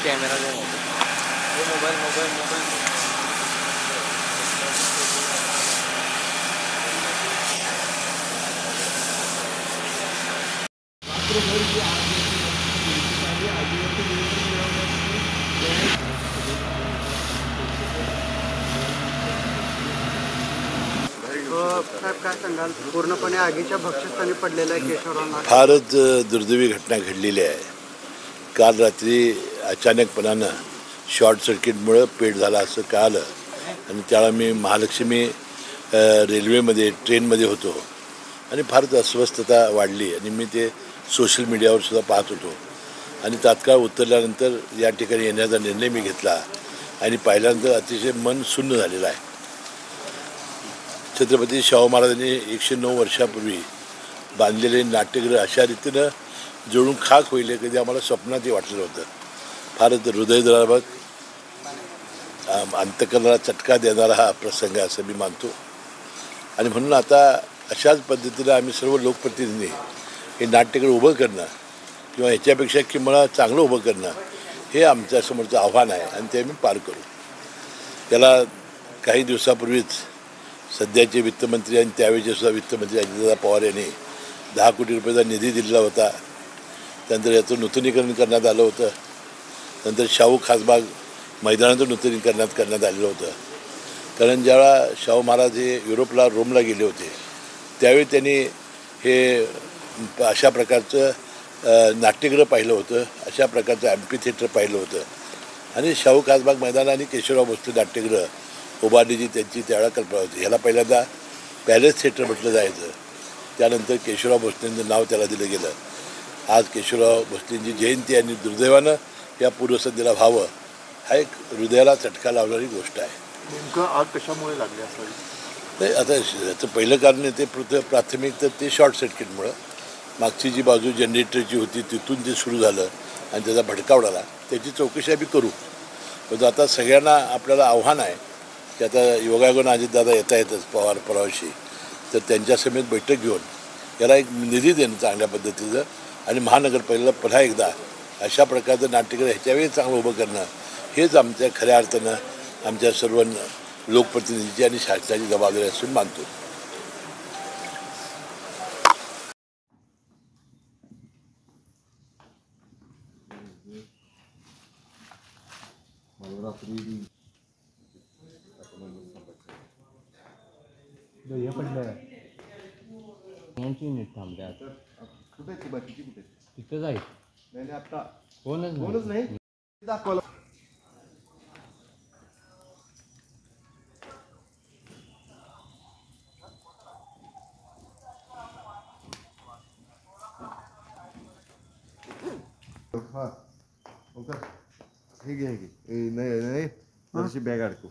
Camera mobile साहेब काय सांगाल, पूर्णपणे आगीच्या भक्ष्यस्थानी पडलेल्या केशवराव फारच दुर्दैवी घटना घडलेली आहे. काल रात्री अचानकपणानं शॉर्ट सर्किटमुळं पेट झाला असं कळालं आणि त्यावेळा मी महालक्ष्मी रेल्वेमध्ये ट्रेनमध्ये होतो आणि फारच अस्वस्थता वाढली आणि मी ते सोशल मीडियावर सुद्धा पाहत होतो आणि तात्काळ उतरल्यानंतर या ठिकाणी येण्याचा निर्णय मी घेतला आणि पाहिल्यानंतर अतिशय मन सुन्न झालेलं आहे. छत्रपती शाहू महाराजांनी 109 वर्षापूर्वी बांधलेले नाट्यगृह अशा रीतीनं जळून खाक होईल कधी आम्हाला स्वप्नातही वाटलेलं होतं. फारच हृदयद्रावक अंतकरणाला चटका देणारा हा प्रसंग असं मी मानतो आणि म्हणून आता अशाच पद्धतीनं आम्ही सर्व लोकप्रतिनिधी हे नाट्यगृह उभं करणं किंवा ह्याच्यापेक्षा किंवा चांगलं उभं करणं हे आमच्यासमोरचं आव्हान आहे आणि ते आम्ही पार करू. त्याला काही दिवसापूर्वीच सध्याचे वित्तमंत्री आणि त्यावेळेचे सुद्धा वित्तमंत्री अजितदादा पवार यांनी 10 कोटी रुपयाचा निधी दिलेला होता. त्यानंतर याचं नूतनीकरण करण्यात आलं होतं. नंतर शाहू खासबाग मैदानाचं नूतनीकरण करण्यात आलेलं होतं. कारण ज्यावेळा शाहू महाराज हे युरोपला रोमला गेले होते त्यावेळी त्यांनी हे अशा प्रकारचं नाट्यगृह पाहिलं होतं, अशा प्रकारचं ॲम्पी थिएटर पाहिलं होतं आणि शाहू खासबाग मैदान आणि केशवराव भोसले नाट्यगृह उभारण्याची त्यांची त्यावेळा कल्पना होती. ह्याला पहिल्यांदा पॅलेस थिएटर म्हटलं जायचं, त्यानंतर केशवराव भोसलेंचं नाव त्याला दिलं गेलं. आज केशवराव भोसलेंची जयंती आणि दुर्दैवानं या पूर्वसंध्येला व्हावं हा एक हृदयाला चटका लावणारी गोष्ट आहे. नेमकं आग कशामुळे लागली असावी? नाही, आता याचं पहिलं कारण ते प्राथमिक तर ते शॉर्ट सर्किटमुळं मागची जी बाजू जनरेटरची होती तिथून ते सुरू झालं आणि त्याचा भडका उडाला. त्याची चौकशी आम्ही करू. पण आता सगळ्यांना आपल्याला आव्हान आहे की आता योगायोगानं अजितदादा येता येतच परवाशी तर त्यांच्यासमेत बैठक घेऊन याला एक निधी देणं चांगल्या पद्धतीचं आणि महानगरपालिकेला पुन्हा एकदा अशा प्रकारचं नाट्यगृह ह्याच्यावेळी चांगलं उभं करणं हेच आमच्या खऱ्या अर्थानं आमच्या सर्व लोकप्रतिनिधीची आणि शासनाची जबाबदारी असून मानतो. मिनिट थांबल्या कुठे ती बाकीची कुठे तिथं जाईल नाही आता कोणच नाही दाखवलं. हां ओके हे घे नाही नाही बॅग अडकव.